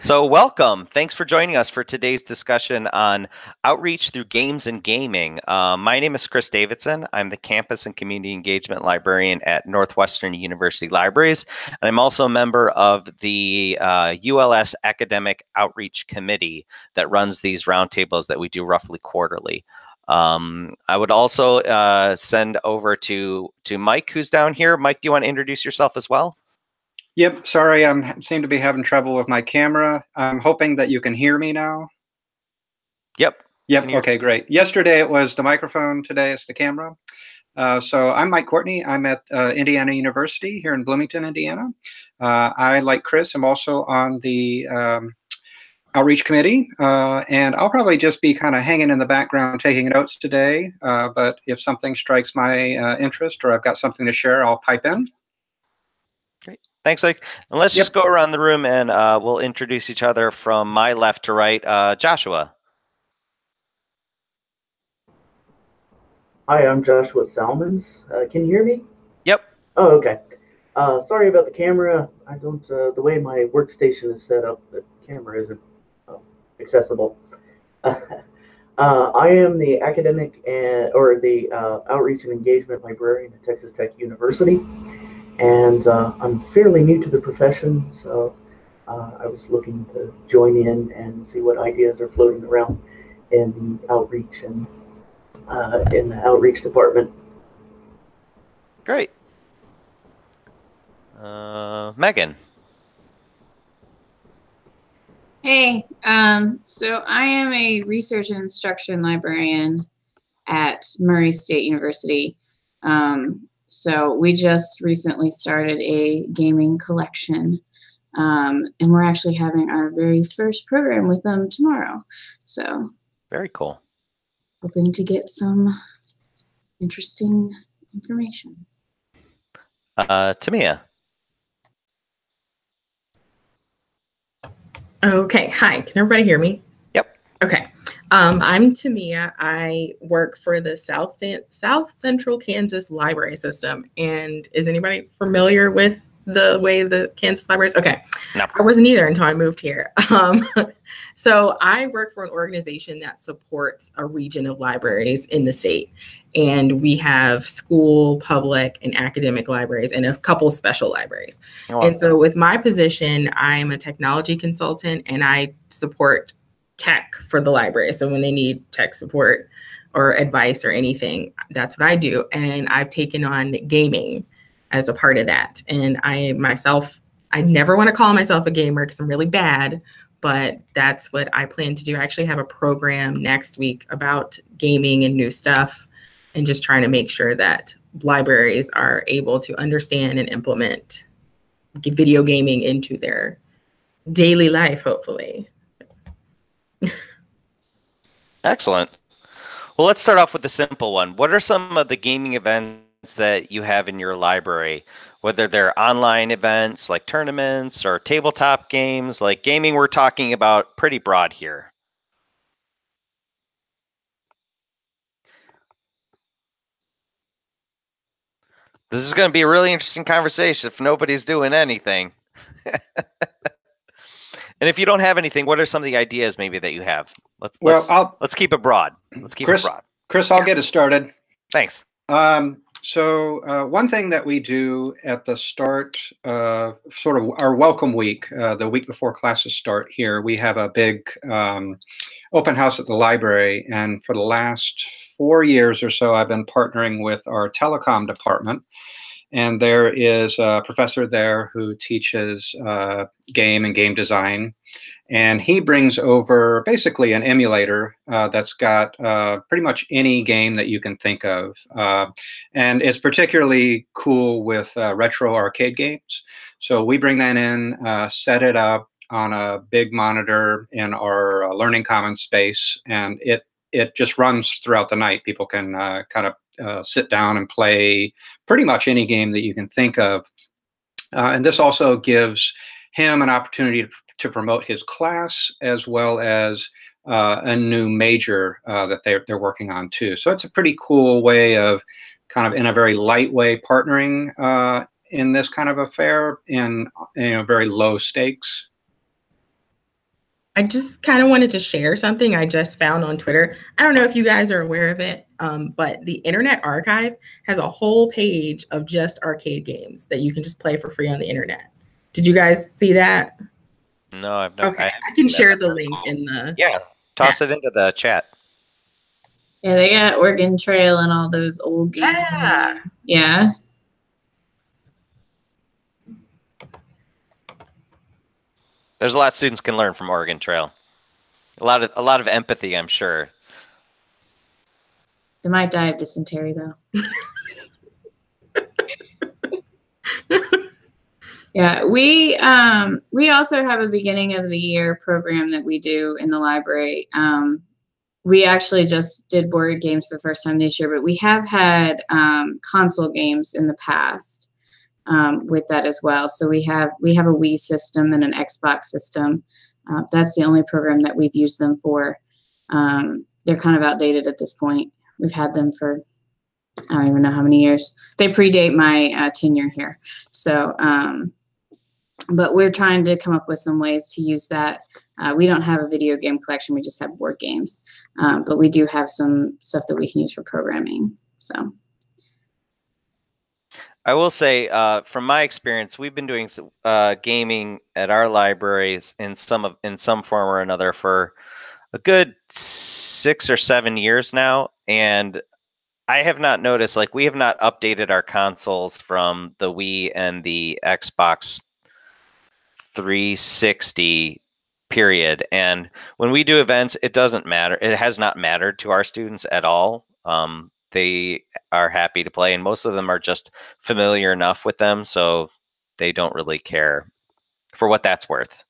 So welcome. Thanks for joining us for today's discussion on outreach through games and gaming. My name is Chris Davidson. I'm the Campus and Community Engagement Librarian at Northwestern University Libraries. And I'm also a member of the ULS Academic Outreach Committee that runs these roundtables that we do roughly quarterly. I would also send over to Mike, who's down here. Mike, do you want to introduce yourself as well? Yep, sorry, I seem to be having trouble with my camera. I'm hoping that you can hear me now. Yep. Okay, great. Yesterday it was the microphone, today it's the camera. So I'm Mike Courtney. I'm at Indiana University here in Bloomington, Indiana. I, like Chris, am also on the Outreach Committee, and I'll probably just be kind of hanging in the background taking notes today, but if something strikes my interest or I've got something to share, I'll pipe in. Great. Thanks, Mike. And let's just go around the room and we'll introduce each other from my left to right. Joshua. Hi, I'm Joshua Salmons. Can you hear me? Yep. Oh, okay. Sorry about the camera. I don't, the way my workstation is set up, the camera isn't accessible. I am the academic or the outreach and engagement librarian at Texas Tech University. And I'm fairly new to the profession, so I was looking to join in and see what ideas are floating around in the outreach and in the outreach department. Great. Megan. Hey, so I am a research and instruction librarian at Murray State University. So we just recently started a gaming collection, and we're actually having our very first program with them tomorrow. So very cool. Hoping to get some interesting information. Tamia. Okay, hi, can everybody hear me? Yep. Okay, I'm Tamia. I work for the South Central Kansas Library System. And is anybody familiar with the way the Kansas libraries? Okay, no. I wasn't either until I moved here. So I work for an organization that supports a region of libraries in the state. And we have school, public, and academic libraries, and a couple special libraries. Oh, wow. And so with my position, I'm a technology consultant, and I support tech for the library. So when they need tech support or advice or anything, that's what I do. And I've taken on gaming as a part of that. And I never want to call myself a gamer because I'm really bad, but that's what I plan to do. I actually have a program next week about gaming and new stuff, and just trying to make sure that libraries are able to understand and implement video gaming into their daily life, hopefully. Excellent. Well, let's start off with the simple one. What are some of the gaming events that you have in your library, whether they're online events like tournaments or tabletop games? Like gaming, we're talking about pretty broad here. This is going to be a really interesting conversation if nobody's doing anything. And if you don't have anything, what are some of the ideas maybe that you have? Let's keep it broad. Let's keep it broad. Chris, I'll get us started. Thanks. So one thing that we do at the start of sort of our welcome week, the week before classes start here, we have a big open house at the library. And for the last 4 years or so, I've been partnering with our telecom department. And there is a professor there who teaches game and game design. And he brings over basically an emulator that's got pretty much any game that you can think of. And it's particularly cool with retro arcade games. So we bring that in, set it up on a big monitor in our Learning Commons space, and it just runs throughout the night. People can kind of sit down and play pretty much any game that you can think of. And this also gives him an opportunity to promote his class, as well as a new major that they're working on too. So it's a pretty cool way of kind of in a very light way partnering in this kind of affair in very low stakes. I just kind of wanted to share something I just found on Twitter. I don't know if you guys are aware of it, but the Internet Archive has a whole page of just arcade games that you can just play for free on the internet. Did you guys see that? No, I've never. Okay, I can share the link in the. Yeah, toss it into the chat. Yeah, they got Oregon Trail and all those old games. Yeah. Yeah. There's a lot students can learn from Oregon Trail. A lot of empathy, I'm sure. They might die of dysentery though. Yeah, we also have a beginning of the year program that we do in the library. We actually just did board games for the first time this year, but we have had console games in the past with that as well. So we have a Wii system and an Xbox system. That's the only program that we've used them for. They're kind of outdated at this point. We've had them for I don't even know how many years. They predate my tenure here. So, but we're trying to come up with some ways to use that. We don't have a video game collection. We just have board games. But we do have some stuff that we can use for programming. So. I will say, from my experience, we've been doing gaming at our libraries in some form or another for a good 6 or 7 years now, and I have not noticed, like, we have not updated our consoles from the Wii and the Xbox 360 period. And when we do events, it doesn't matter. It has not mattered to our students at all. They are happy to play, and most of them are just familiar enough with them, so they don't really care for what that's worth.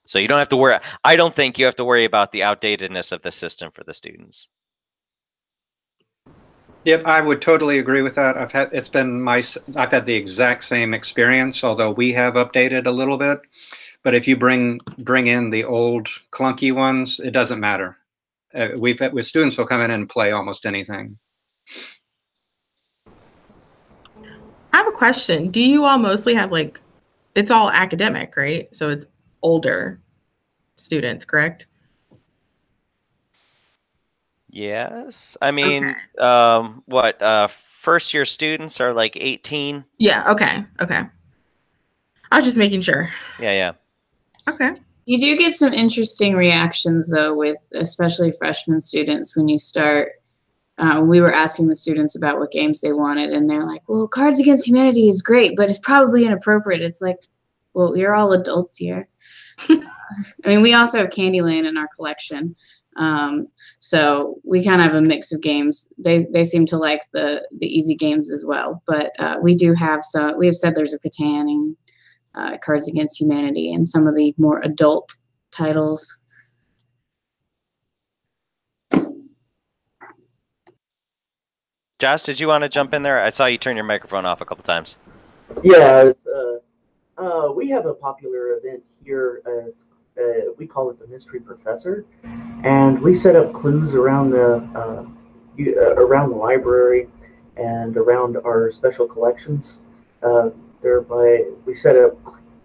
So you don't have to worry. I don't think you have to worry about the outdatedness of the system for the students. Yep, I would totally agree with that. I've had the exact same experience, although we have updated a little bit. But if you bring in the old clunky ones, it doesn't matter. With students will come in and play almost anything. I have a question. Do you all mostly have, like, it's all academic, right? So it's older students, correct? Yes. I mean, okay. First year students are like 18? Yeah, okay. I was just making sure. Yeah. Okay. You do get some interesting reactions, though, with especially freshman students when you start. We were asking the students about what games they wanted, and they're like, well, Cards Against Humanity is great, but it's probably inappropriate. It's like, well, you're all adults here. I mean, we also have Candyland in our collection. So we kind of have a mix of games. They seem to like the easy games as well. But we do have we have Settlers of Catan and Cards Against Humanity and some of the more adult titles. Josh, did you want to jump in there? I saw you turn your microphone off a couple times. Yeah, we have a popular event here. We call it the Mystery Professor, and we set up clues around the library and around our special collections. We set up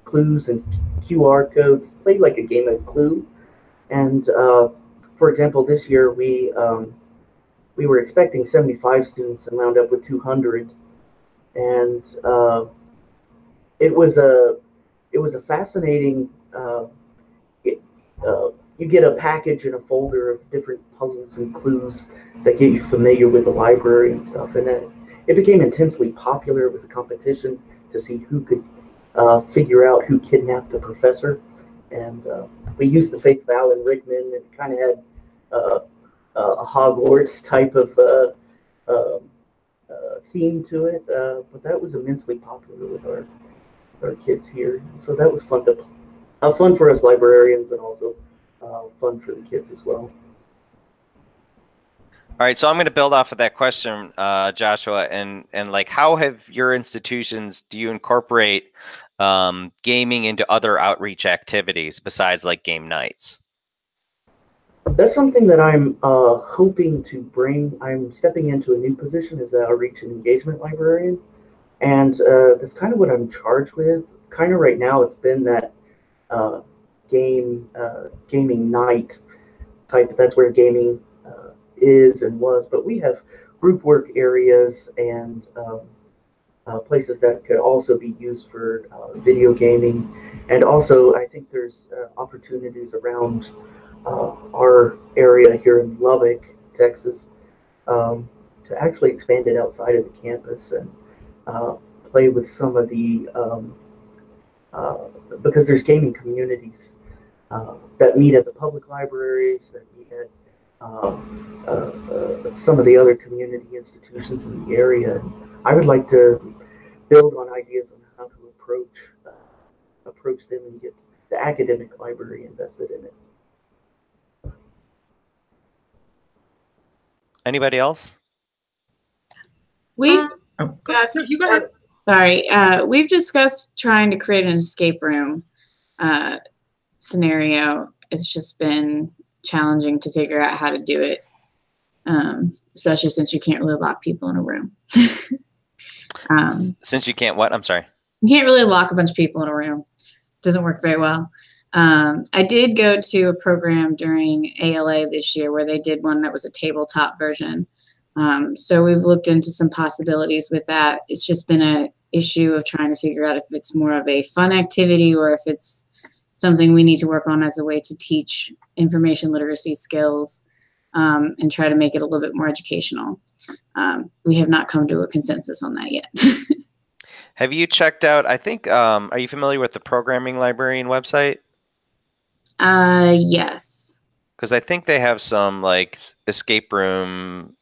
clues and QR codes, played like a game of Clue. And for example, this year we were expecting 75 students and wound up with 200, and it was a fascinating. You get a package and a folder of different puzzles and clues that get you familiar with the library and stuff, and it became intensely popular. It was a competition to see who could figure out who kidnapped the professor, and we used the face of Alan Rickman, and kind of had a Hogwarts type of theme to it, but that was immensely popular with our kids here, and so that was fun for us librarians, and also fun for the kids as well. All right, so I'm going to build off of that question, Joshua, and like, how have your institutions, do you incorporate gaming into other outreach activities besides like game nights? That's something that I'm hoping to bring. I'm stepping into a new position as an outreach and engagement librarian, and that's kind of what I'm charged with. Kind of right now, it's been that gaming night type. That's where gaming is and was. But we have group work areas and places that could also be used for video gaming. And also, I think there's opportunities around our area here in Lubbock, Texas, to actually expand it outside of the campus and play with some of the, because there's gaming communities that meet at the public libraries, that meet at some of the other community institutions in the area. And I would like to build on ideas on how to approach them and get the academic library invested in it. Anybody else? We've You go ahead. sorry, we've discussed trying to create an escape room scenario. It's just been challenging to figure out how to do it, especially since you can't really lock people in a room. Since you can't what? I'm sorry. You can't really lock a bunch of people in a room. It doesn't work very well. I did go to a program during ALA this year where they did one that was a tabletop version. So we've looked into some possibilities with that. It's just been an issue of trying to figure out if it's more of a fun activity or if it's something we need to work on as a way to teach information literacy skills and try to make it a little bit more educational. We have not come to a consensus on that yet. Have you checked out, I think, are you familiar with the Programming Librarian website? Yes. Because I think they have some like escape room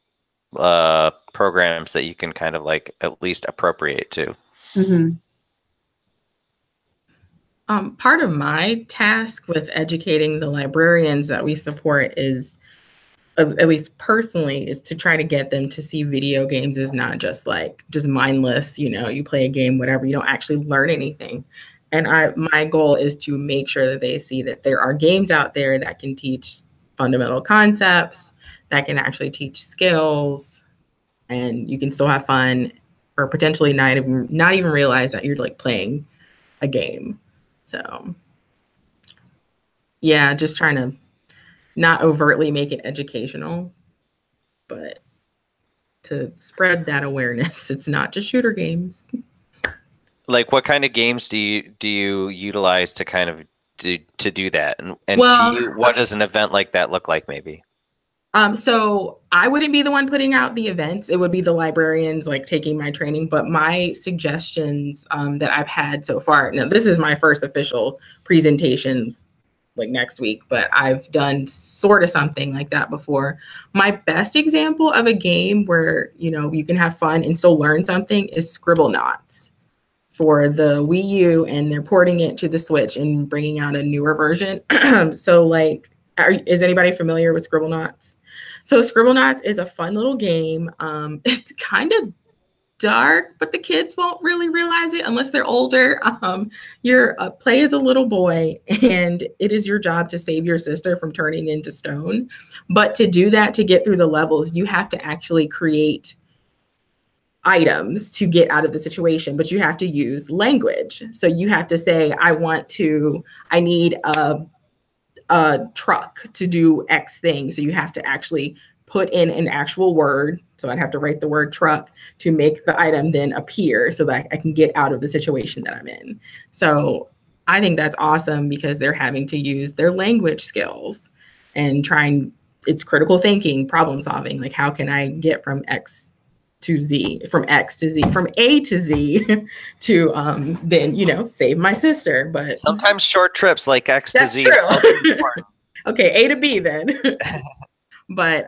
programs that you can kind of like at least appropriate to. Mm-hmm. Part of my task with educating the librarians that we support is, at least personally, is to try to get them to see video games as not just mindless, you play a game, whatever, you don't actually learn anything. And my goal is to make sure that they see that there are games out there that can teach fundamental concepts, that can actually teach skills, and you can still have fun or potentially not even realize that you're like playing a game. So yeah, just trying to not overtly make it educational, but to spread that awareness. It's not just shooter games. Like, what kind of games do you utilize to kind of do that? And well, to you, what does an event like that look like, maybe? So I wouldn't be the one putting out the events. It would be the librarians like taking my training. But my suggestions that I've had so far, now this is my first official presentation like next week, but I've done sort of something like that before. My best example of a game where, you can have fun and still learn something is Scribblenauts for the Wii U, and they're porting it to the Switch and bringing out a newer version. So like, is anybody familiar with Scribblenauts? So Scribblenauts is a fun little game. It's kind of dark, but the kids won't really realize it unless they're older. Your play as a little boy, and it is your job to save your sister from turning into stone. But to do that, to get through the levels, you have to actually create items to get out of the situation, but you have to use language. So you have to say, I need a truck to do X thing. So you have to actually put in an actual word. So I'd have to write the word truck to make the item then appear so that I can get out of the situation that I'm in. So I think that's awesome because they're having to use their language skills and it's critical thinking, problem solving. Like, how can I get from X to Z, from X to Z, from A to Z to then, save my sister. But sometimes short trips like X to Z. Okay, A to B then. But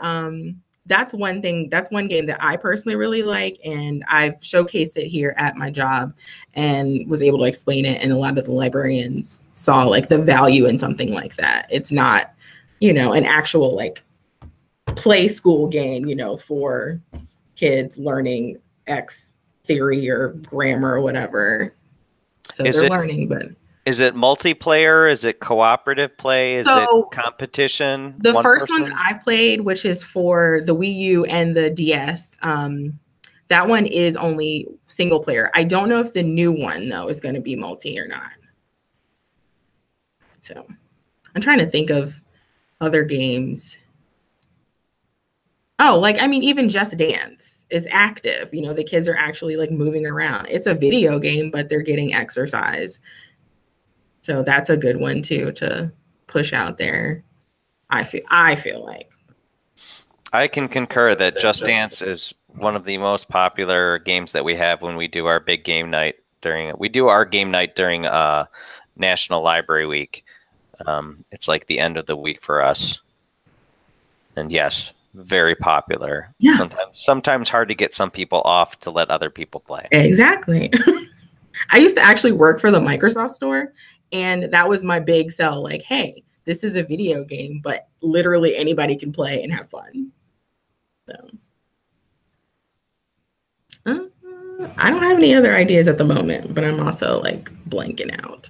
that's one thing. That's one game that I personally really like, and I've showcased it here at my job and was able to explain it. And a lot of the librarians saw like the value in something like that. It's not, an actual like play school game, for kids learning X theory or grammar or whatever. So they're learning, but. Is it multiplayer? Is it cooperative play? Is it competition? The first one I played, which is for the Wii U and the DS, that one is only single player. I don't know if the new one, though, is going to be multi or not. So I'm trying to think of other games. Oh, like, I mean, even Just Dance is active. You know, the kids are actually like moving around. It's a video game, but they're getting exercise. So that's a good one too to push out there. I feel like. I can concur that Just Dance is one of the most popular games that we have when we do our big game night we do our game night during National Library Week. It's like the end of the week for us. And yes, very popular. Yeah. Sometimes hard to get some people off to let other people play. Exactly. I used to actually work for the Microsoft store, and that was my big sell. Like, hey, this is a video game, but literally anybody can play and have fun. So, I don't have any other ideas at the moment, but I'm also like blanking out.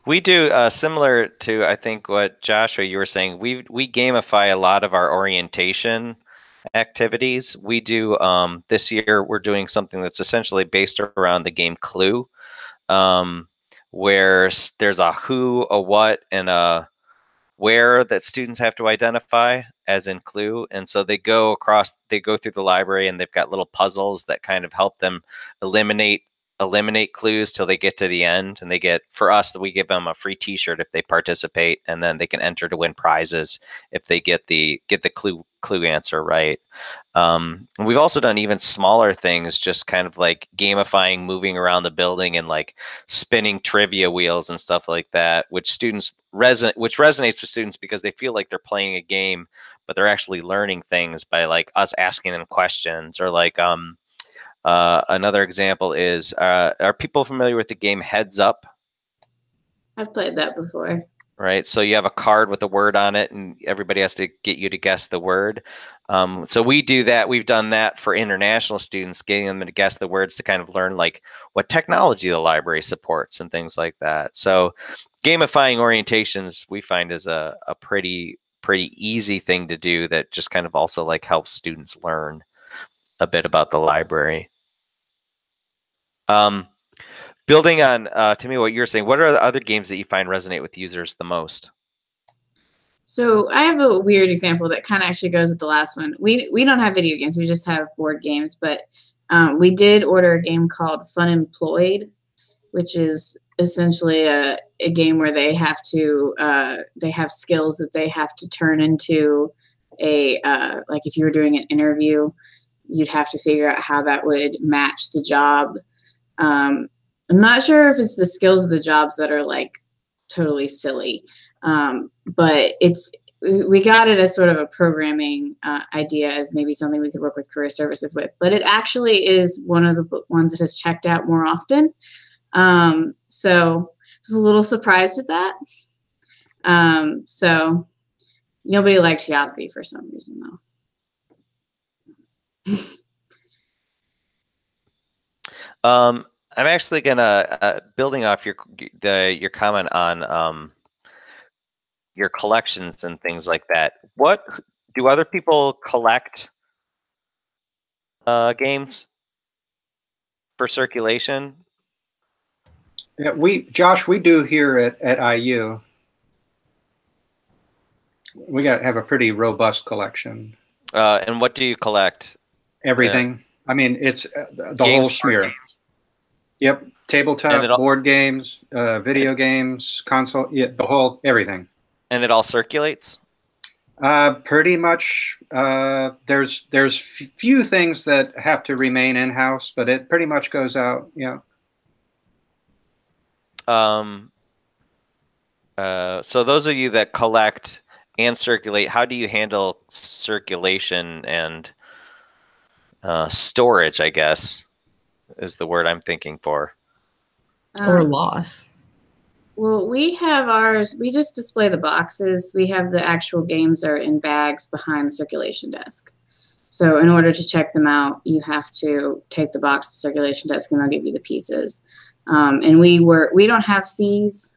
We do similar to, I think, what Joshua, you were saying. We gamify a lot of our orientation activities. We do this year. We're doing something that's essentially based around the game Clue, where there's a who, a what, and a where that students have to identify, as in Clue. And so they go through the library, and they've got little puzzles that kind of help them eliminate clues till they get to the end. And we give them a free t-shirt if they participate, and then they can enter to win prizes if they get the clue answer right. And we've also done even smaller things, just kind of like gamifying moving around the building and like spinning trivia wheels and stuff like that, which resonates with students because they feel like they're playing a game, but they're actually learning things by like us asking them questions. Or like another example is, are people familiar with the game Heads Up? I've played that before. Right. So you have a card with a word on it, and everybody has to get you to guess the word. So we do that. We've done that for international students, getting them to guess the words to kind of learn like what technology the library supports and things like that. So gamifying orientations, we find, is a pretty easy thing to do that just kind of also like helps students learn a bit about the library. Building on, to me, what you're saying, what are the other games that you find resonate with users the most? So I have a weird example that kind of actually goes with the last one. We don't have video games. We just have board games. But we did order a game called Fun Employed, which is essentially a game where they have skills that they have to turn into like if you were doing an interview, you'd have to figure out how that would match the job. I'm not sure if it's the skills of the jobs that are like totally silly, but we got it as sort of a programming idea, as maybe something we could work with career services with. But it actually is one of the ones that has checked out more often. So I was a little surprised at that. So nobody likes Yahtzee for some reason, though. I'm actually gonna building off your comment on your collections and things like that. What do other people collect games for circulation? Yeah, Josh, we do here at IU. We have a pretty robust collection. And what do you collect? Everything. I mean, it's the whole smear. Yep, tabletop, board games, video games, console, yeah, everything. And it all circulates? Pretty much. There's few things that have to remain in-house, but it pretty much goes out, yeah. So those of you that collect and circulate, how do you handle circulation and storage, I guess, is the word I'm thinking for. Or loss. Well, we have ours. We just display the boxes. We have the actual games are in bags behind the circulation desk. So in order to check them out, you have to take the box to the circulation desk, and they'll give you the pieces. And we don't have fees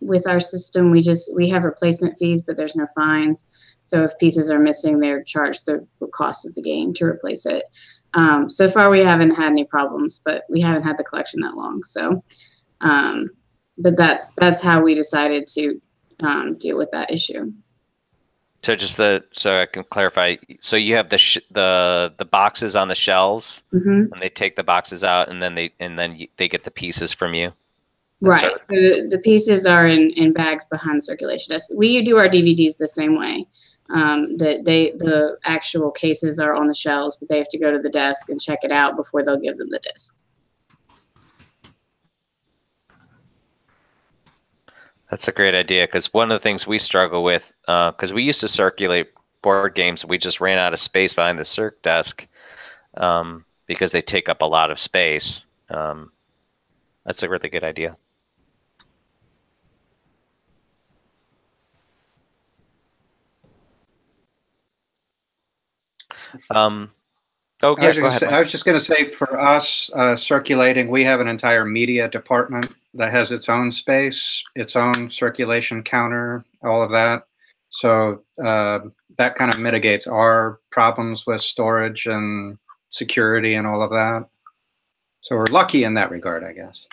with our system. We have replacement fees, but there's no fines. So if pieces are missing, they're charged the cost of the game to replace it. So far, we haven't had any problems, but we haven't had the collection that long. So but that's how we decided to deal with that issue. So so I can clarify. So you have the boxes on the shelves, Mm-hmm. and they take the boxes out, and then they get the pieces from you. Right. So the pieces are in bags behind circulation desk. We do our DVDs the same way. The actual cases are on the shelves, but they have to go to the desk and check it out before they'll give them the disc. That's a great idea, because one of the things we struggle with, because we used to circulate board games, we just ran out of space behind the circ desk because they take up a lot of space. That's a really good idea. Oh, yeah, go ahead. I was just going to say, for us circulating, we have an entire media department that has its own space, its own circulation counter, all of that. So that kind of mitigates our problems with storage and security and all of that. So we're lucky in that regard, I guess.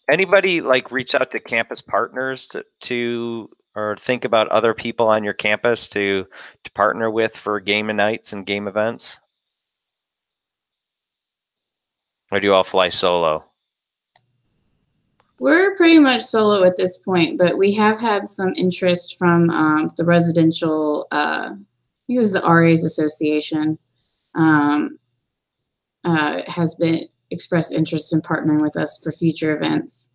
Anybody like reach out to campus partners to or think about other people on your campus to partner with for game nights and game events? Or do you all fly solo? We're pretty much solo at this point, but we have had some interest from the residential, I think it was the RAs Association, has been expressed interest in partnering with us for future events.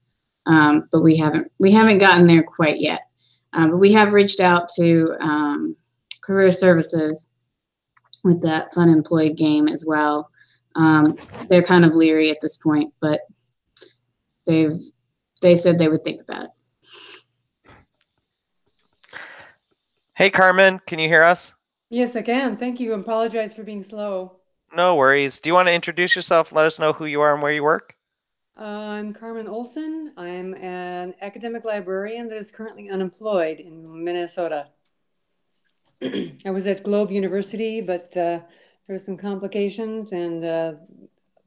But we haven't gotten there quite yet. But we have reached out to Career Services with that Fun Employed game as well. They're kind of leery at this point, but they said they would think about it. Hey, Carmen, can you hear us? Yes, I can. Thank you. I apologize for being slow. No worries. Do you want to introduce yourself? Let us know who you are and where you work. I'm Carmen Olson. I'm an academic librarian that is currently unemployed in Minnesota. I was at Globe University, but there were some complications, and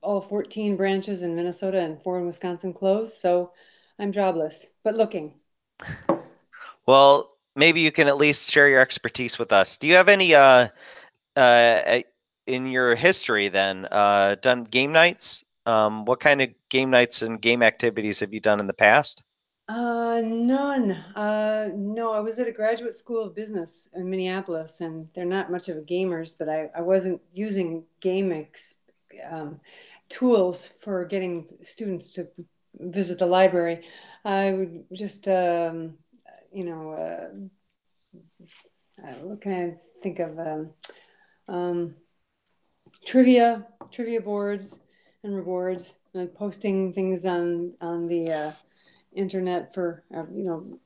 all 14 branches in Minnesota and 4 in Wisconsin closed. So I'm jobless, but looking. Well, maybe you can at least share your expertise with us. Do you have any in your history then done game nights? What kind of game nights and game activities have you done in the past? None. No, I was at a graduate school of business in Minneapolis, and they're not much of a gamers, but I wasn't using tools for getting students to visit the library. I would just, what can I think of? Trivia boards and rewards, and posting things on the internet for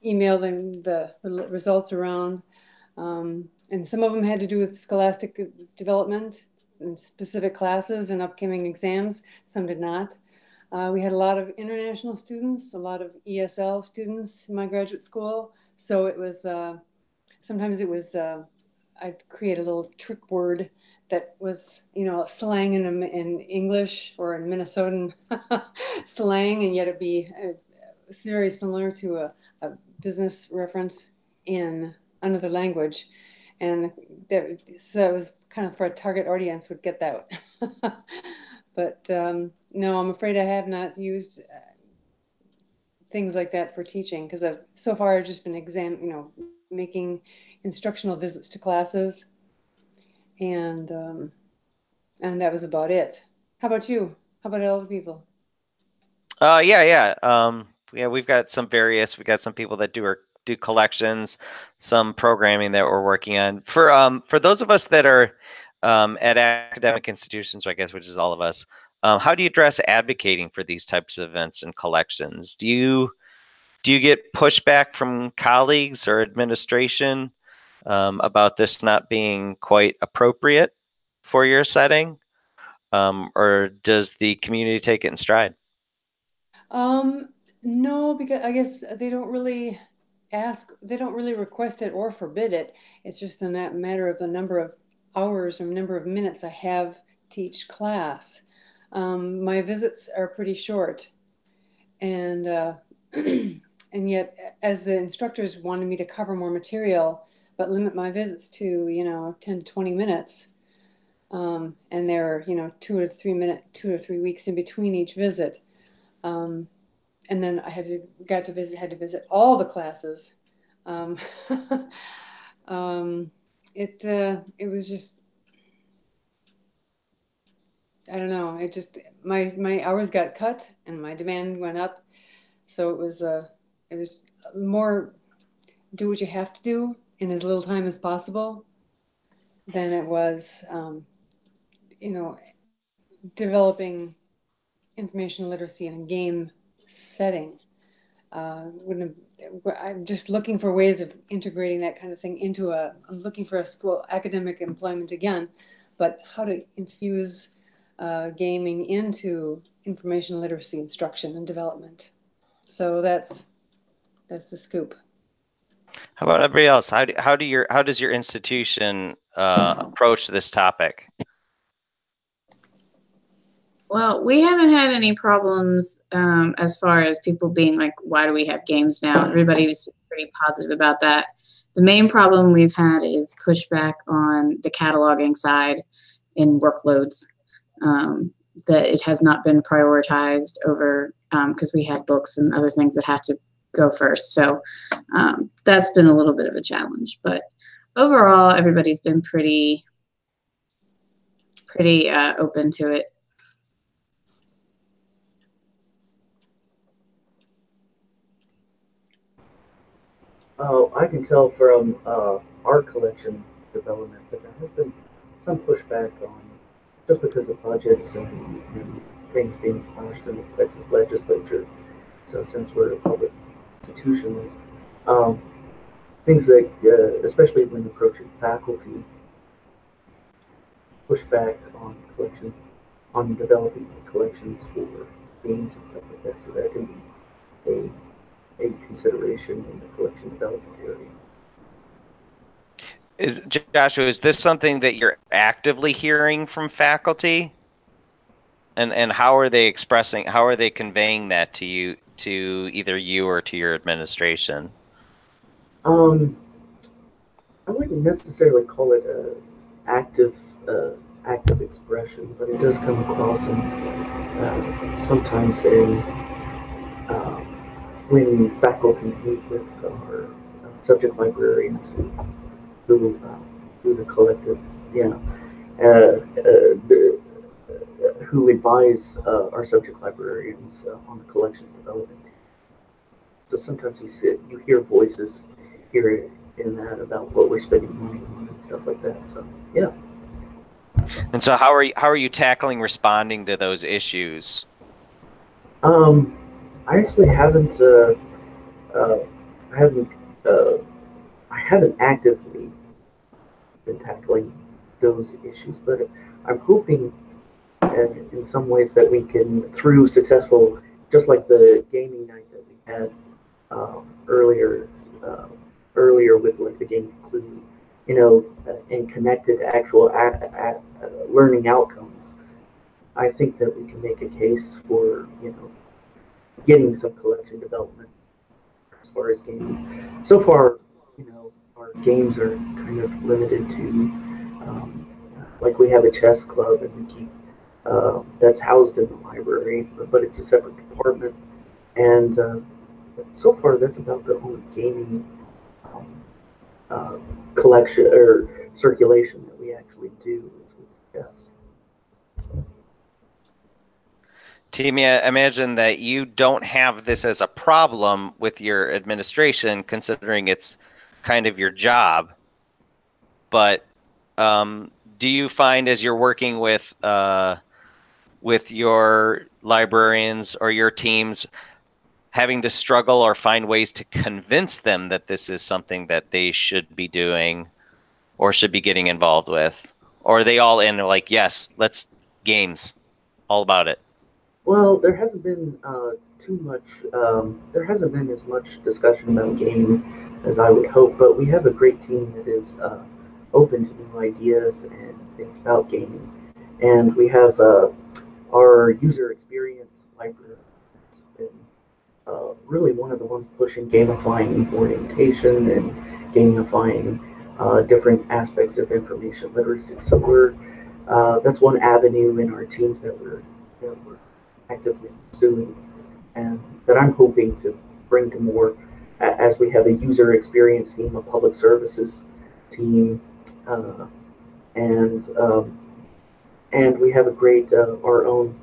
emailing the results around, and some of them had to do with scholastic development and specific classes and upcoming exams. Some did not. We had a lot of international students, a lot of ESL students in my graduate school, so it was sometimes it was I'd create a little trick word that was, slang in English or in Minnesotan slang, and yet it'd be very similar to a business reference in another language. And so it was kind of for a target audience would get that. But no, I'm afraid I have not used things like that for teaching, because so far I've just been making instructional visits to classes, and that was about it. How about you? How about other people? Yeah, we've got some people that do collections, some programming that we're working on. For those of us that are at academic institutions, I guess, which is all of us, how do you address advocating for these types of events and collections? Do you get pushback from colleagues or administration about this not being quite appropriate for your setting, or does the community take it in stride? No, because I guess they don't really request it or forbid it. It's just a matter of the number of hours or number of minutes I have to each class. my visits are pretty short. And, and yet, as the instructors wanted me to cover more material, but limit my visits to, 10 to 20 minutes, and they're, 2 to 3 weeks in between each visit. And then I had to visit all the classes. It was just, I don't know. It just, my hours got cut and my demand went up. So it was more do what you have to do in as little time as possible than it was, developing information literacy in a game setting. I'm just looking for ways of integrating that kind of thing into I'm looking for a school academic employment again, but how to infuse gaming into information literacy instruction and development. So that's the scoop. How about everybody else? How does your institution approach this topic? Well, we haven't had any problems as far as people being like, why do we have games now? Everybody was pretty positive about that. The main problem we've had is pushback on the cataloging side in workloads, that it has not been prioritized over, because we have books and other things that have to go first. So that's been a little bit of a challenge. But overall, everybody's been pretty open to it. I can tell from our collection development that there has been some pushback on, just because of budgets and things being slashed in the Texas legislature. So since we're a public institution, things that, especially when approaching faculty, pushback on collection, on developing collections for games and stuff like that. So that can be a consideration in the collection development area. Joshua, is this something that you're actively hearing from faculty? And how are they conveying that to you, to either you or to your administration? I wouldn't necessarily call it a active expression, but it does come across sometimes when faculty meet with our subject librarians who the collective, who advise our subject librarians on the collections development. So sometimes you hear voices here in that about what we're spending money on and stuff like that. So yeah. And so how are you tackling responding to those issues? I actually haven't actively been tackling those issues, but I'm hoping in some ways that we can, through successful, just like the gaming night that we had earlier with like the game Clue, and connected to actual learning outcomes. I think that we can make a case for getting some collection development as far as gaming. So far, our games are kind of limited to like we have a chess club and we keep that's housed in the library, but it's a separate department. And so far, that's about the only gaming collection or circulation that we actually do is with chess. Timia, imagine that you don't have this as a problem with your administration, considering it's kind of your job. But do you find, as you're working with your librarians or your teams, having to struggle or find ways to convince them that this is something that they should be doing or should be getting involved with? Or are they all in like, yes, let's games, all about it? Well, there hasn't been there hasn't been as much discussion about gaming as I would hope, but we have a great team that is open to new ideas and things about gaming. And we have our user experience library has been really one of the ones pushing gamifying orientation and gamifying different aspects of information literacy. So that's one avenue in our teams that we're actively pursuing, and that I'm hoping to bring to more as we have a user experience team, a public services team, and we have a great our own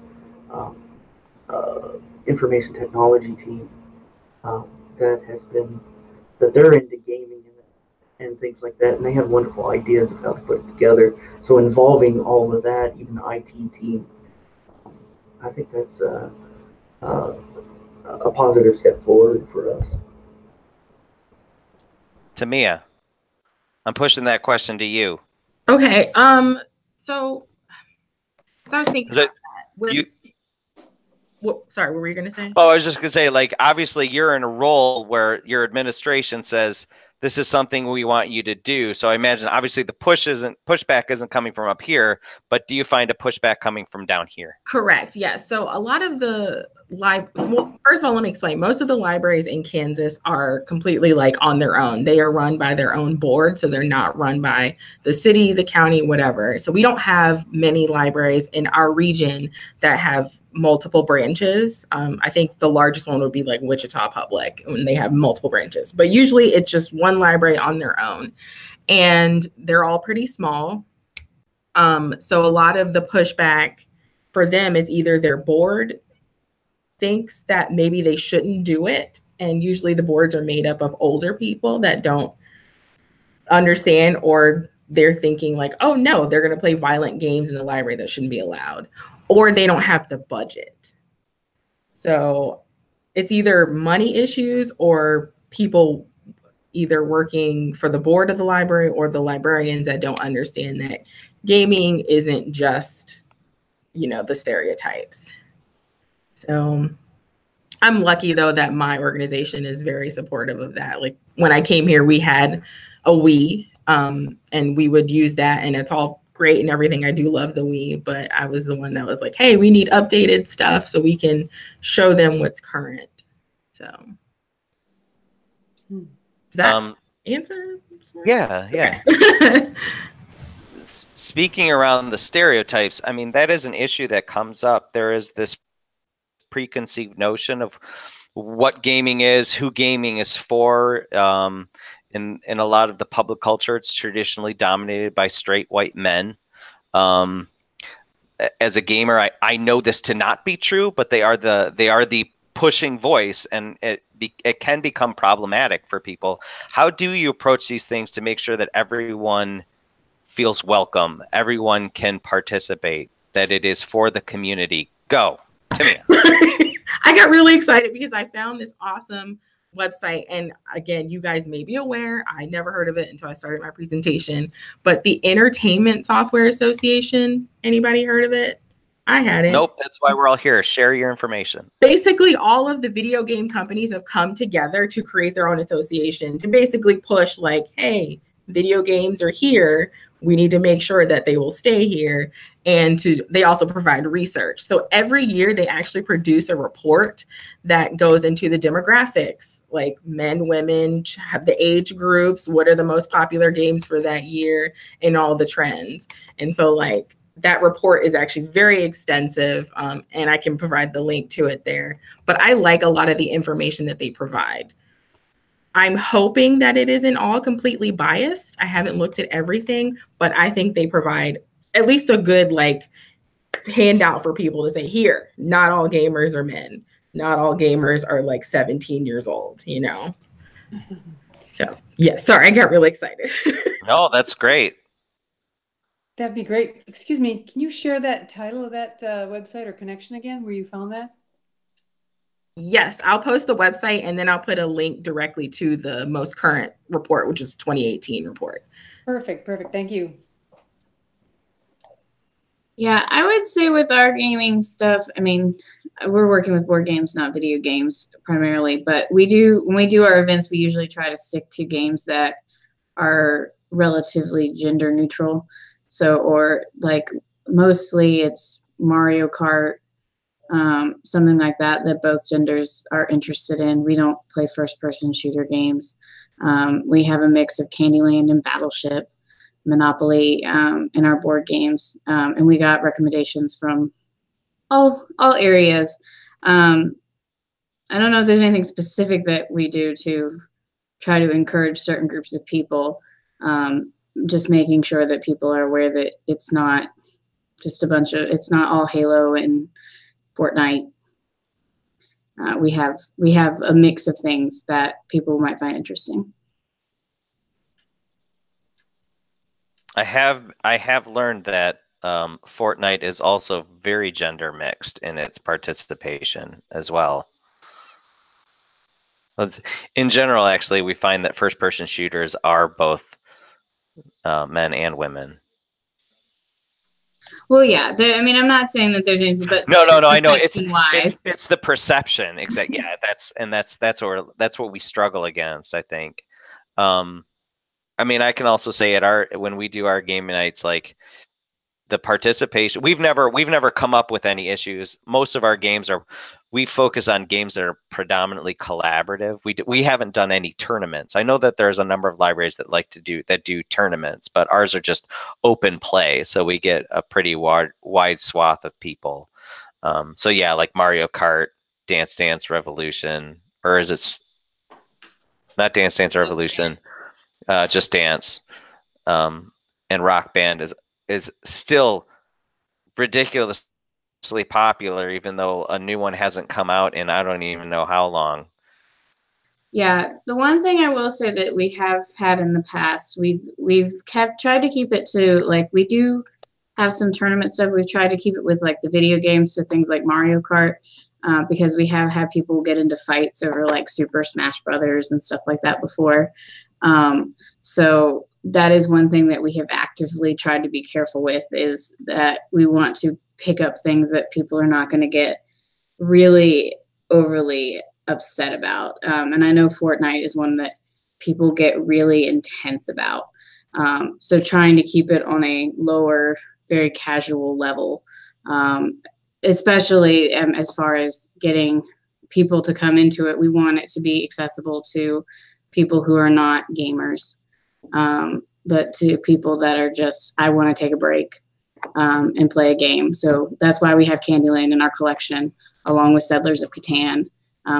information technology team that they're into gaming and things like that, and they have wonderful ideas of how to put it together. So involving all of that, even the IT team, I think that's a positive step forward for us. Tamia, I'm pushing that question to you. Okay. So I was thinking about that. Sorry, what were you going to say? Oh, I was just going to say, like, obviously you're in a role where your administration says this is something we want you to do. So I imagine obviously the pushback isn't coming from up here, but do you find a pushback coming from down here? Correct. Yes. So a lot of the well, first of all, let me explain. Most of the libraries in Kansas are completely like on their own. They are run by their own board. So they're not run by the city, the county, whatever. So we don't have many libraries in our region that have multiple branches. I think the largest one would be like Wichita Public, when they have multiple branches, but usually it's just one library on their own, and they're all pretty small. So a lot of the pushback for them is either their board thinks that maybe they shouldn't do it, and usually the boards are made up of older people that don't understand, or they're thinking like, oh no, they're going to play violent games in the library that shouldn't be allowed, or they don't have the budget. So it's either money issues or people either working for the board of the library or the librarians that don't understand that gaming isn't just, the stereotypes. So I'm lucky though that my organization is very supportive of that. Like when I came here, we had a Wii, and we would use that, and it's all great and everything. I do love the Wii, but I was the one that was like, hey, we need updated stuff so we can show them what's current. So does that answer? Yeah. Okay. Speaking around the stereotypes, I mean, that is an issue that comes up. There is this preconceived notion of what gaming is, who gaming is for. In a lot of the public culture, it's traditionally dominated by straight white men. As a gamer, I know this to not be true, but they are the pushing voice, and it can become problematic for people. How do you approach these things to make sure that everyone feels welcome, everyone can participate, that it is for the community? Go, Timmy. I got really excited because I found this awesome website. And again, you guys may be aware, I never heard of it until I started my presentation, but the Entertainment Software Association, anybody heard of it? I hadn't. Nope, that's why we're all here. Share your information. Basically, all of the video game companies have come together to create their own association to basically push like, hey, video games are here. We need to make sure that they will stay here. And they also provide research. So every year they actually produce a report that goes into the demographics, like men, women, have the age groups, what are the most popular games for that year, and all the trends. And so like that report is actually very extensive, and I can provide the link to it there. But I like a lot of the information that they provide. I'm hoping that it isn't all completely biased. I haven't looked at everything, but I think they provide at least a good like handout for people to say, here, not all gamers are men. Not all gamers are like 17 years old, So yeah, sorry, I got really excited. No, that's great. That'd be great. Excuse me, can you share that title of that website or connection again, where you found that? Yes, I'll post the website and then I'll put a link directly to the most current report, which is 2018 report. Perfect. Thank you. Yeah, I would say with our gaming stuff, I mean, we're working with board games, not video games primarily, but when we do our events, we usually try to stick to games that are relatively gender neutral. So, or like mostly it's Mario Kart, something like that both genders are interested in. We don't play first-person shooter games. We have a mix of Candyland and Battleship, Monopoly in our board games, and we got recommendations from all areas. I don't know if there's anything specific that we do to try to encourage certain groups of people. Just making sure that people are aware that it's not just it's not all Halo and Fortnite. We have a mix of things that people might find interesting. I have learned that Fortnite is also very gender mixed in its participation as well. In general, actually, we find that first-person shooters are both men and women. Well, yeah. I mean, I'm not saying that there's anything, but no. I know it's the perception. Exactly. Yeah, that's what we struggle against, I think. I mean, I can also say when we do our game nights, like the participation, we've never come up with any issues. Most of our games we focus on games that are predominantly collaborative. We haven't done any tournaments. I know that there's a number of libraries that do tournaments, but ours are just open play, so we get a pretty wide swath of people. So yeah, like Mario Kart, Dance Dance Revolution, or is it not Dance Dance Revolution? Just Dance, and Rock Band is still ridiculously popular, even though a new one hasn't come out in I don't even know how long. Yeah, the one thing I will say that we have had in the past, we've tried to keep it to, like, we do have some tournament stuff. We've tried to keep it with like the video games, so things like Mario Kart, because we have had people get into fights over like Super Smash Brothers and stuff like that before. So that is one thing that we have actively tried to be careful with, is that we want to pick up things that people are not going to get really overly upset about. And I know Fortnite is one that people get really intense about. So trying to keep it on a lower, very casual level, especially as far as getting people to come into it. We want it to be accessible to people who are not gamers, but to people that are just, I want to take a break and play a game. So that's why we have Candyland in our collection, along with Settlers of Catan,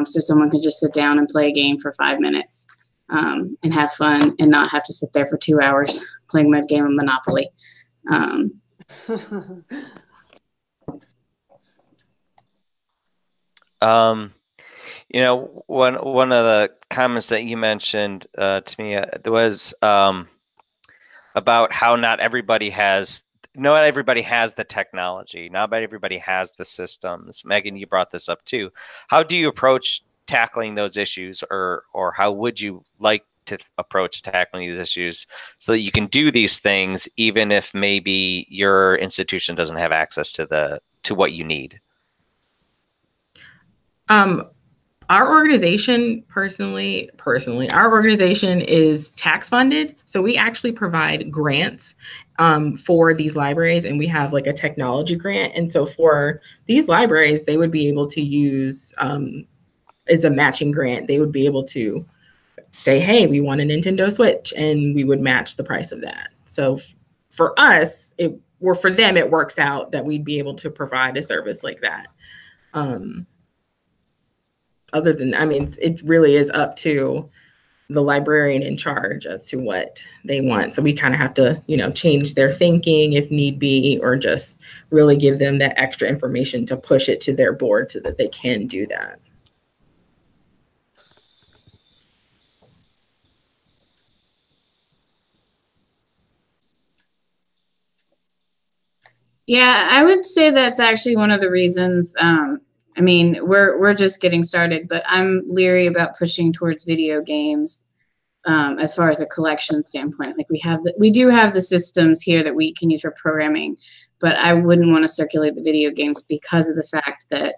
so someone can just sit down and play a game for 5 minutes and have fun and not have to sit there for 2 hours playing a game of Monopoly. You know, one of the comments that you mentioned to me was about how not everybody has the technology. Not everybody has the systems. Megan, you brought this up too. How do you approach tackling those issues, or how would you like to approach tackling these issues so that you can do these things even if maybe your institution doesn't have access to what you need? Our organization, personally, our organization is tax funded. So we actually provide grants for these libraries, and we have like a technology grant. And so for these libraries, they would be able to use, it's a matching grant. They would be able to say, hey, we want a Nintendo Switch, and we would match the price of that. So for us, for them, it works out that we'd be able to provide a service like that. Other than, I mean, it really is up to the librarian in charge as to what they want. So we kind of have to, change their thinking if need be, or just really give them that extra information to push it to their board so that they can do that. Yeah, I would say that's actually one of the reasons. I mean, we're just getting started, but I'm leery about pushing towards video games as far as a collection standpoint. Like we do have the systems here that we can use for programming, but I wouldn't want to circulate the video games because of the fact that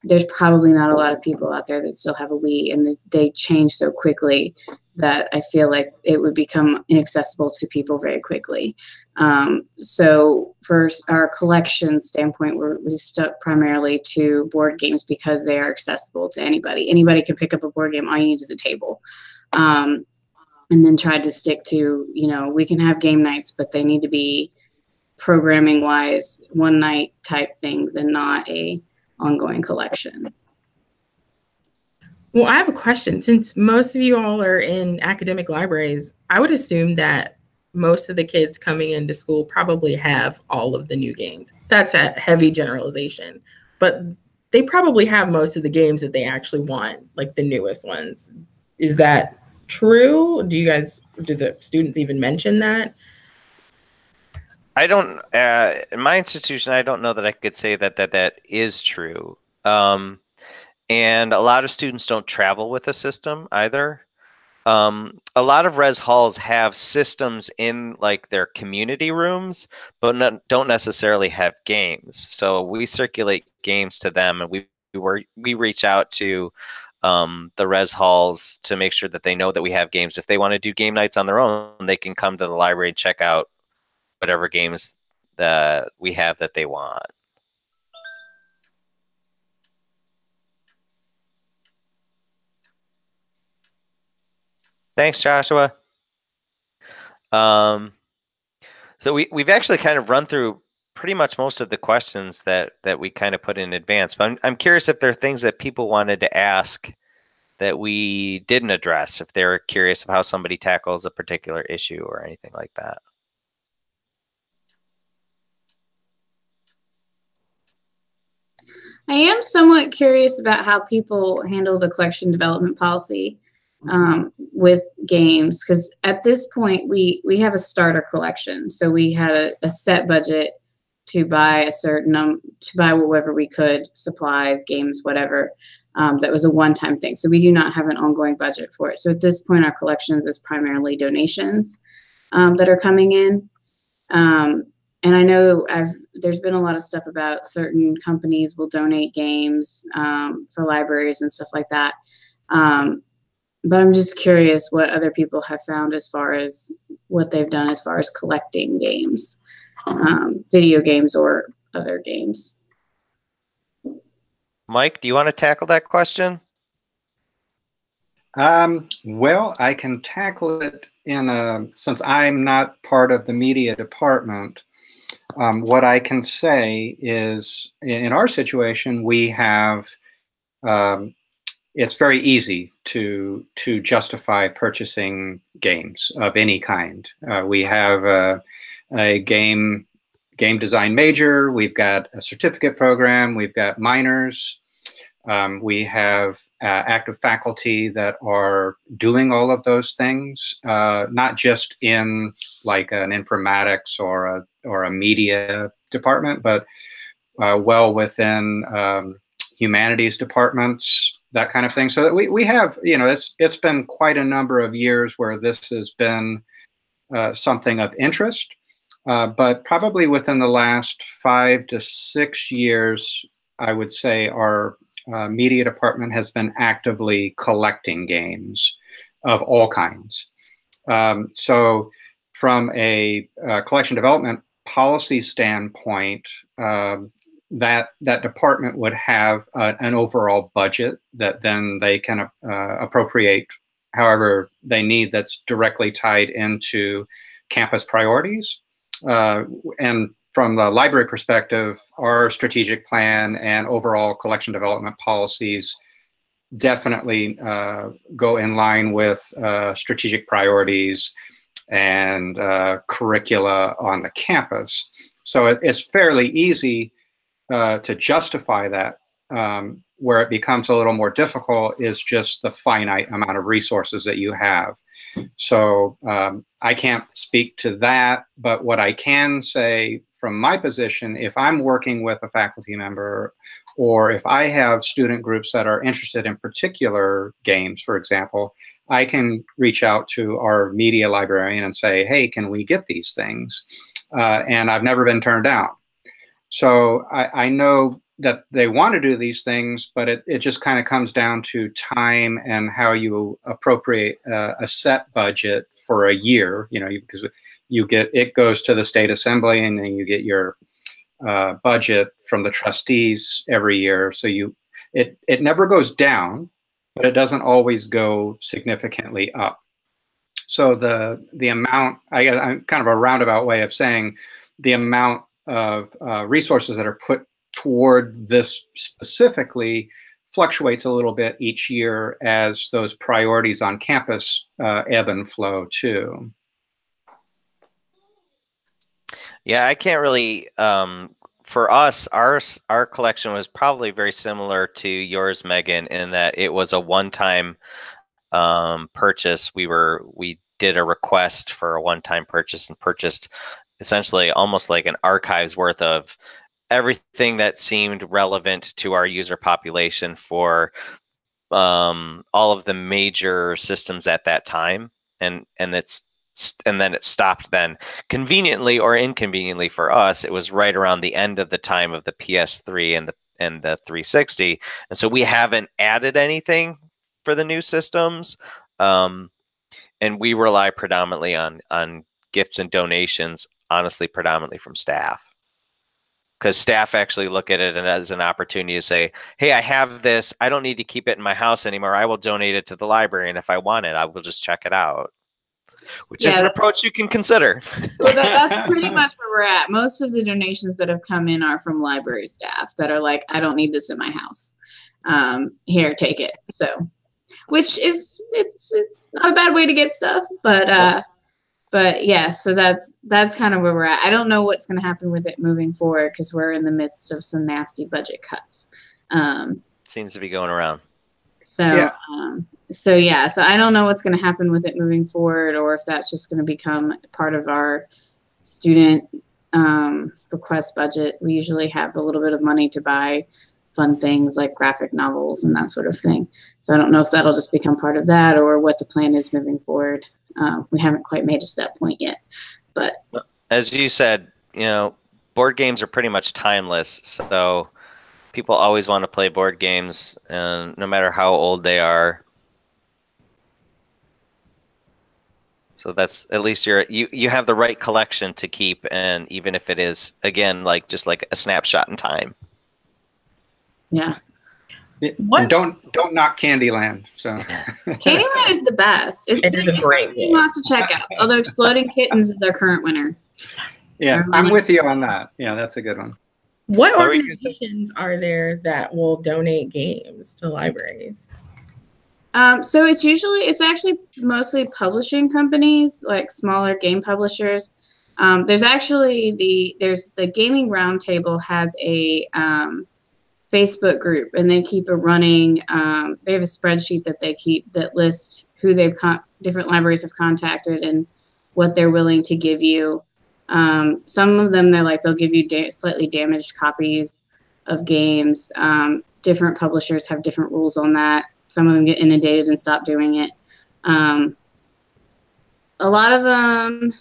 there's probably not a lot of people out there that still have a Wii, and they change so quickly that I feel like it would become inaccessible to people very quickly. So for our collection standpoint, we've stuck primarily to board games because they are accessible to anybody. Anybody can pick up a board game. All you need is a table. And then tried to stick to, you know, we can have game nights, but they need to be programming wise, one night type things and not a ongoing collection. Well, I have a question. Since most of you all are in academic libraries, I would assume that most of the kids coming into school probably have all of the new games. That's a heavy generalization, but they probably have most of the games that they actually want, like the newest ones. Is that true? Do the students even mention that? I don't, in my institution, I don't know that I could say that is true. And a lot of students don't travel with a system either. A lot of res halls have systems in like their community rooms, but don't necessarily have games. So we circulate games to them, and we reach out to the res halls to make sure that they know that we have games. If they want to do game nights on their own, they can come to the library and check out whatever games that we have that they want. Thanks, Joshua. So we've actually kind of run through pretty much most of the questions that we kind of put in advance, but I'm curious if there are things that people wanted to ask that we didn't address, if they're curious of how somebody tackles a particular issue or anything like that. I am somewhat curious about how people handle the collection development policy with games, because at this point we have a starter collection, so we had a set budget to buy a certain to buy whatever we could, supplies, games, whatever. That was a one-time thing, so we do not have an ongoing budget for it. So at this point, our collections is primarily donations that are coming in. And I know there's been a lot of stuff about certain companies will donate games for libraries and stuff like that. But I'm just curious what other people have found as far as what they've done as far as collecting games, video games or other games. Mike, do you want to tackle that question? Well, I can tackle it since I'm not part of the media department. What I can say is, in our situation, we have, it's very easy to justify purchasing games of any kind. We have a game design major, we've got a certificate program, we've got minors, we have active faculty that are doing all of those things, not just in like an informatics or a media department, but well within humanities departments, that kind of thing. So that we have, you know, it's been quite a number of years where this has been something of interest, but probably within the last 5 to 6 years, I would say our media department has been actively collecting games of all kinds. So from a collection development policy standpoint, that department would have an overall budget that then they can appropriate however they need, that's directly tied into campus priorities. And from the library perspective, our strategic plan and overall collection development policies definitely go in line with strategic priorities and curricula on the campus. So it's fairly easy to justify that. Where it becomes a little more difficult is just the finite amount of resources that you have. So I can't speak to that, but what I can say from my position, if I'm working with a faculty member, or if I have student groups that are interested in particular games, for example, I can reach out to our media librarian and say, hey, can we get these things? And I've never been turned down. So I know that they want to do these things, but it just kind of comes down to time and how you appropriate a set budget for a year. Because it goes to the state assembly, and then you get your budget from the trustees every year. So it never goes down, but it doesn't always go significantly up. So the amount, I'm kind of a roundabout way of saying, the amount of resources that are put toward this specifically fluctuates a little bit each year as those priorities on campus ebb and flow too. Yeah, I can't really, for us, our collection was probably very similar to yours, Megan, in that it was a one-time purchase. We did a request for a one-time purchase and purchased essentially almost like an archive's worth of everything that seemed relevant to our user population for all of the major systems at that time, and then it stopped. Then conveniently or inconveniently for us, it was right around the end of the time of the PS3 and the 360, and so we haven't added anything for the new systems, and we rely predominantly on gifts and donations, honestly, predominantly from staff. Because staff actually look at it as an opportunity to say, hey, I have this. I don't need to keep it in my house anymore. I will donate it to the library. And if I want it, I will just check it out, which is an approach you can consider. Well, that's pretty much where we're at. Most of the donations that have come in are from library staff that are like, I don't need this in my house. Here, take it. So, which is, it's not a bad way to get stuff, but yeah, so that's kind of where we're at. I don't know what's going to happen with it moving forward because we're in the midst of some nasty budget cuts. Seems to be going around. So yeah. So I don't know what's going to happen with it moving forward, or if that's just going to become part of our student request budget. We usually have a little bit of money to buy fun things like graphic novels and that sort of thing. So I don't know if that'll just become part of that or what the plan is moving forward. We haven't quite made it to that point yet, but as you said, board games are pretty much timeless. So people always want to play board games, and no matter how old they are. So that's at least you have the right collection to keep, and even if it is again just like a snapshot in time. Yeah. Don't knock Candyland. So Candyland is the best. It is a great game. Lots of checkouts. Although Exploding Kittens is our current winner. Yeah, I'm with you on that. Yeah, that's a good one. What organizations are there that will donate games to libraries? So it's actually mostly publishing companies, like smaller game publishers. There's actually the Gaming Roundtable has a Facebook group, and they keep a running. They have a spreadsheet that they keep that lists who different libraries have contacted and what they're willing to give you. Some of them they'll give you slightly damaged copies of games. Different publishers have different rules on that. Some of them get inundated and stop doing it. A lot of them,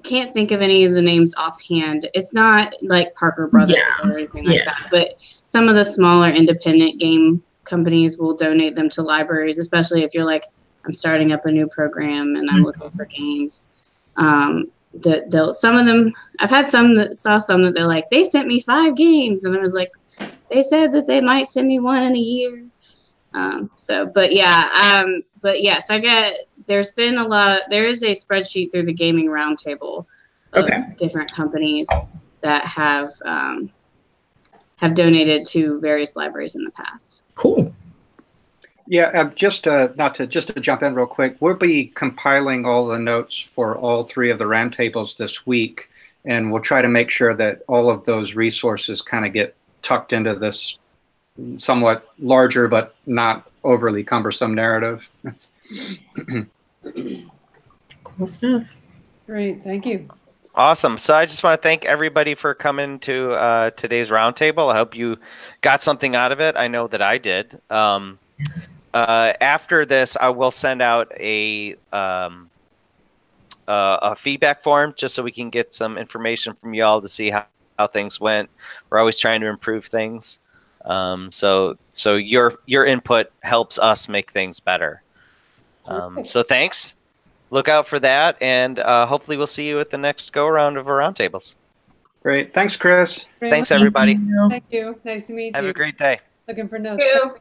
can't think of any of the names offhand. It's not like Parker Brothers or anything like that, but some of the smaller independent game companies will donate them to libraries, especially if you're like, I'm starting up a new program and I'm looking for games. Some of them, I've had some that saw some that they're like, they sent me 5 games, and I was like, they said that they might send me 1 in a year. But yes, there's been there is a spreadsheet through the Gaming Roundtable of different companies that have donated to various libraries in the past. Cool. Yeah, just to jump in real quick, we'll be compiling all the notes for all 3 of the roundtables this week, and we'll try to make sure that all of those resources kind of get tucked into this somewhat larger but not overly cumbersome narrative. Cool stuff. Great, thank you. Awesome. So I just want to thank everybody for coming to today's roundtable. I hope you got something out of it. I know that I did. After this, I will send out a feedback form just so we can get some information from y'all to see how things went. We're always trying to improve things. So your input helps us make things better. So thanks. Look out for that, and hopefully we'll see you at the next go around of our roundtables. Great. Thanks, Chris. Thanks, everybody. Thank you. Nice to meet you. Have a great day. Looking for notes. Thank you.